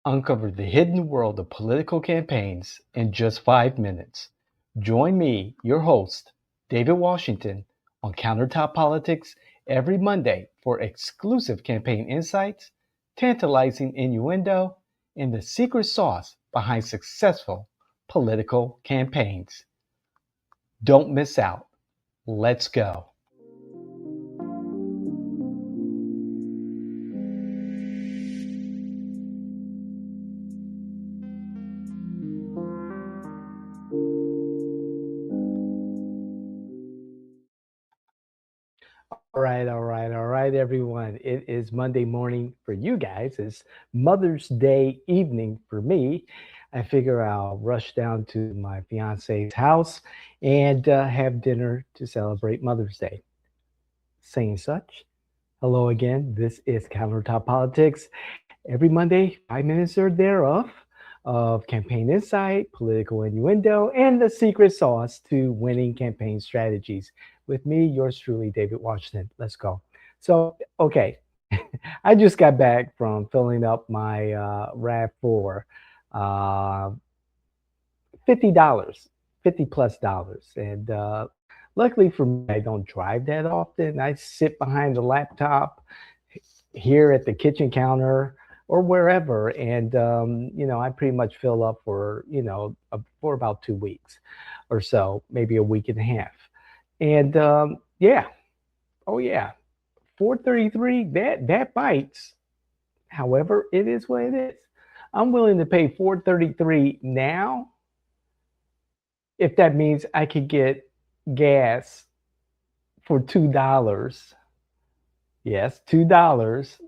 Uncover the hidden world of political campaigns in just 5 minutes. Join me, your host, David Washington, on Countertop Politics every Monday for exclusive campaign insights, tantalizing innuendo, and the secret sauce behind successful political campaigns. Don't miss out. Let's go. All right, everyone. It is Monday morning for you guys. It's Mother's Day evening for me. I figure I'll rush down to my fiance's house and have dinner to celebrate Mother's Day. Saying such, hello again. This is Countertop Politics. Every Monday, 5 minutes or thereof of campaign insight, political innuendo, and the secret sauce to winning campaign strategies. With me, yours truly, David Washington. Let's go. So, okay, I just got back from filling up my RAV4, uh, $50, 50 plus dollars. And luckily for me, I don't drive that often. I sit behind the laptop here at the kitchen counter or wherever, and I pretty much fill up for for about 2 weeks or so, maybe a week and a half. And yeah, oh yeah, 433, that bites. However, it is what it is. I'm willing to pay 433 now if that means I could get gas for $2. Yes, $2,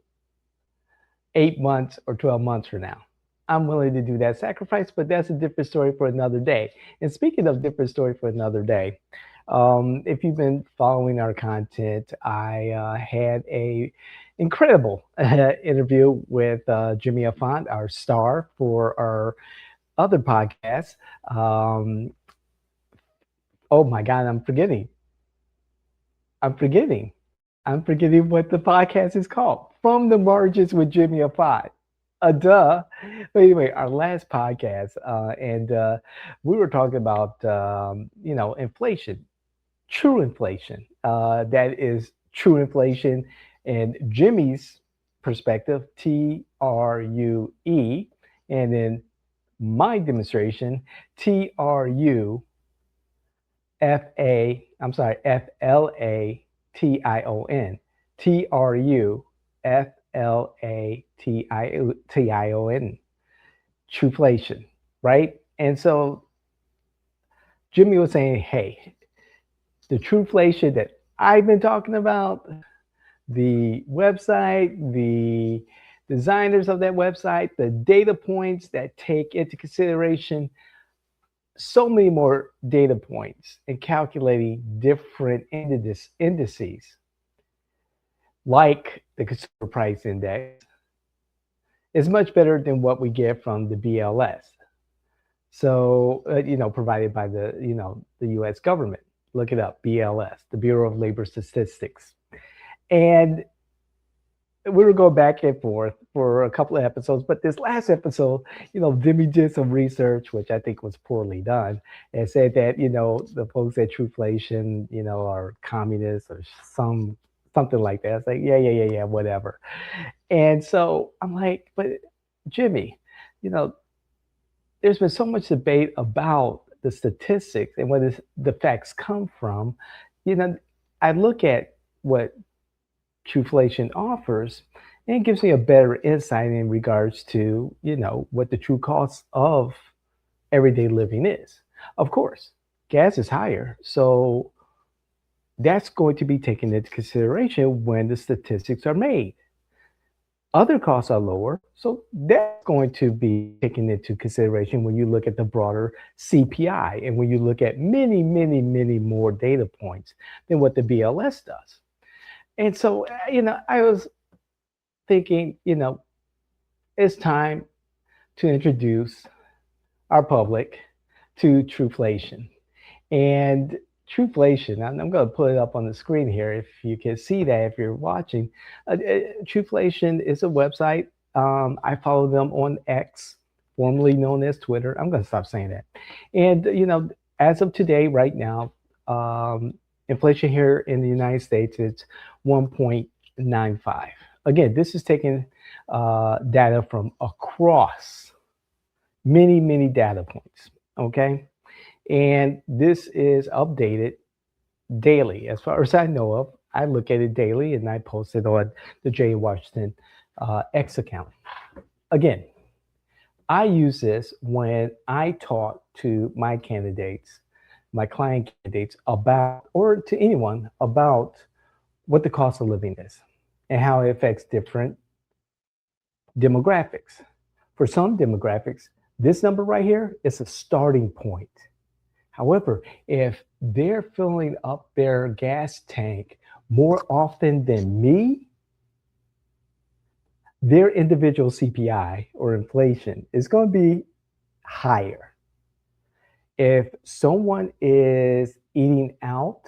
8 months or 12 months from now. I'm willing to do that sacrifice, but that's a different story for another day. And speaking of different story for another day, if you've been following our content, I had a incredible interview with Jimmy Afant, our star for our other podcast. Um, oh my God, I'm forgetting. I'm forgetting what the podcast is called. From the Margins with Jimmy Afat. Duh. But anyway, our last podcast, and we were talking about inflation, true inflation. That is true inflation, and Jimmy's perspective, TRUE, and then my demonstration, FLATION, TRUFLATION, Truflation, right? And so Jimmy was saying, hey, the Truflation that I've been talking about, the website, the designers of that website, the data points that take into consideration so many more data points in calculating different indices, like the consumer price index, is much better than what we get from the BLS. So, provided by the U.S. government. Look it up, BLS, the Bureau of Labor Statistics. And we were going back and forth for a couple of episodes, but this last episode, Jimmy did some research, which I think was poorly done, and said that, the folks at Truflation, are communists or something like that. It's like, yeah, whatever. And so I'm like, but Jimmy, you know, there's been so much debate about the statistics and where the facts come from. You know, I look at what Truflation offers, and it gives me a better insight in regards to, what the true cost of everyday living is. Of course, gas is higher. So that's going to be taken into consideration when the statistics are made. Other costs are lower. So that's going to be taken into consideration when you look at the broader CPI and when you look at many, many, many more data points than what the BLS does. And so, I was thinking, it's time to introduce our public to Truflation. And Truflation, I'm going to put it up on the screen here if you can see that if you're watching. Truflation is a website I follow them on X, formerly known as Twitter. I'm going to stop saying that. And, as of today, right now, inflation here in the United States is 1.95. Again, this is taking data from across many, many data points. Okay. And this is updated daily. As far as I know of, I look at it daily and I post it on the Jay Washington X account. Again, I use this when I talk to my candidates, my client candidates about, or to anyone about what the cost of living is and how it affects different demographics. For some demographics, this number right here is a starting point. However, if they're filling up their gas tank more often than me, their individual CPI or inflation is going to be higher. If someone is eating out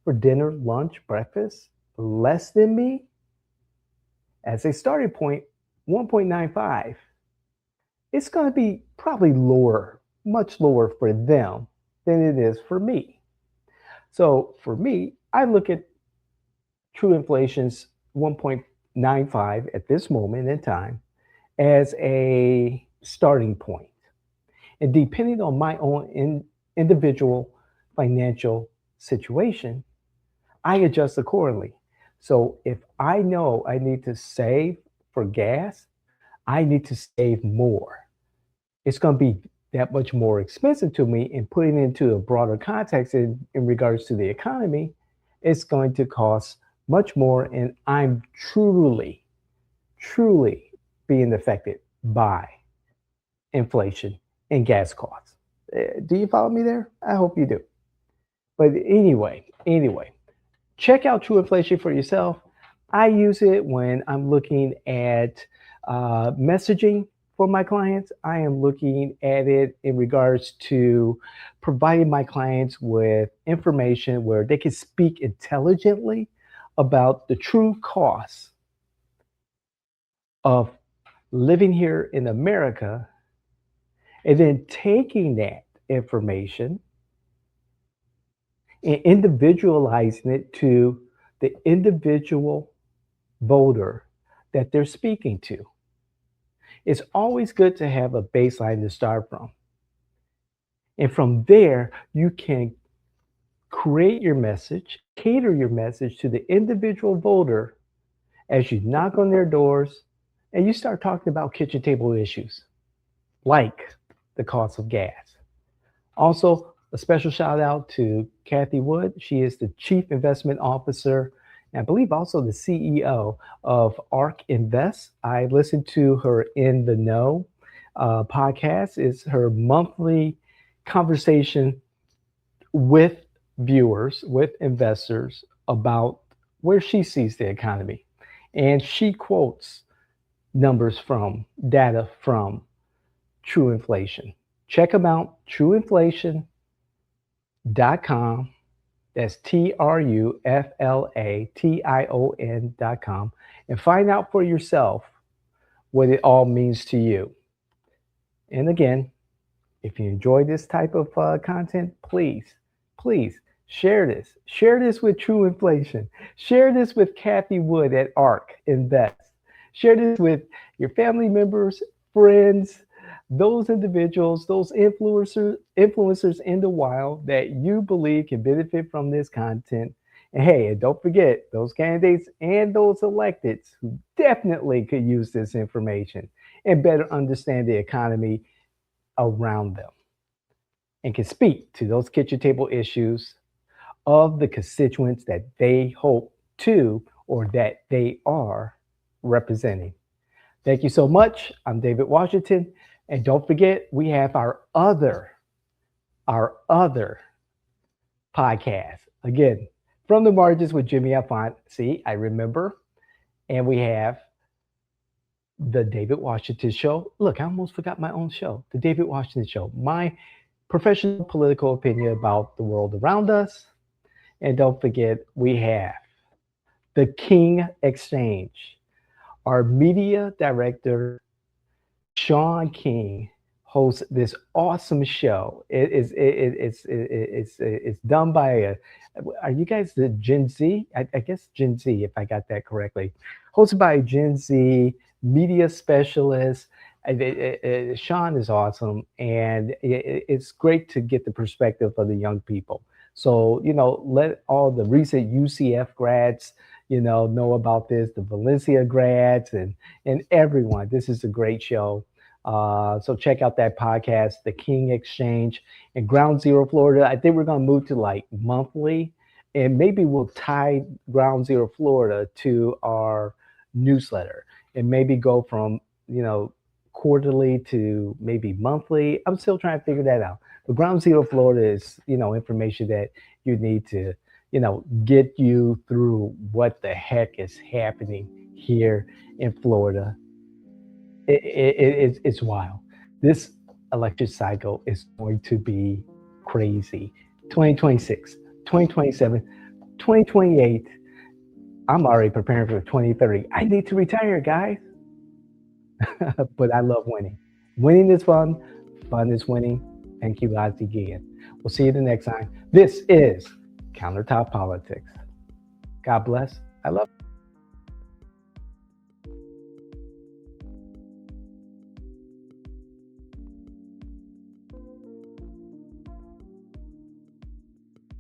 for dinner, lunch, breakfast less than me, as a starting point, 1.95, it's going to be probably lower, much lower for them than it is for me. So for me, I look at true inflation's 1.95 at this moment in time as a starting point. And depending on my own individual financial situation, I adjust accordingly. So if I know I need to save for gas, I need to save more. It's going to be that much more expensive to me, and putting it into a broader context in regards to the economy, it's going to cost much more. And I'm truly, truly being affected by inflation and gas costs. Do you follow me there? I hope you do. But anyway, check out True Inflation for yourself. I use it when I'm looking at messaging for my clients. I am looking at it in regards to providing my clients with information where they can speak intelligently about the true costs of living here in America, and then taking that information and individualizing it to the individual voter that they're speaking to. It's always good to have a baseline to start from. And from there, you can create your message, cater your message to the individual voter as you knock on their doors and you start talking about kitchen table issues like the cost of gas. Also, a special shout out to Kathy Wood. She is the Chief Investment Officer, and I believe also the CEO of ARK Invest. I listen to her In the Know podcast. It's her monthly conversation with viewers, with investors about where she sees the economy. And she quotes numbers from data from True Inflation. Check them out, trueinflation.com. That's TRUFLATION.com, and find out for yourself what it all means to you. And again, if you enjoy this type of content, please share this. Share this with True Inflation. Share this with Kathy Wood at ARK Invest. Share this with your family members, friends, those individuals, those influencers in the wild that you believe can benefit from this content. And hey, and don't forget those candidates and those electeds who definitely could use this information and better understand the economy around them and can speak to those kitchen table issues of the constituents that they hope to or that they are representing. Thank you so much. I'm David Washington. And don't forget, we have our other podcast. Again, From the Margins with Jimmy Alfont. See, I remember. And we have the David Washington Show. Look, I almost forgot my own show. The David Washington Show. My professional political opinion about the world around us. And don't forget, we have the King Exchange, Our media director, Sean King, hosts this awesome show. It's done by are you guys the Gen Z? I guess Gen Z, if I got that correctly. Hosted by a Gen Z media specialist. Sean is awesome, and it's great to get the perspective of the young people. So let all the recent UCF grads know about this, the Valencia grads, and everyone. This is a great show. So check out that podcast, The King Exchange, and Ground Zero Florida. I think we're gonna move to like monthly, and maybe we'll tie Ground Zero Florida to our newsletter, and maybe go from you know quarterly to maybe monthly. I'm still trying to figure that out. But Ground Zero Florida is information that you need to get you through what the heck is happening here in Florida. It's wild. This election cycle is going to be crazy. 2026, 2027, 2028. I'm already preparing for 2030. I need to retire, guys. But I love winning. Winning is fun. Fun is winning. Thank you guys again. We'll see you the next time. This is Countertop Politics. God bless. I love you.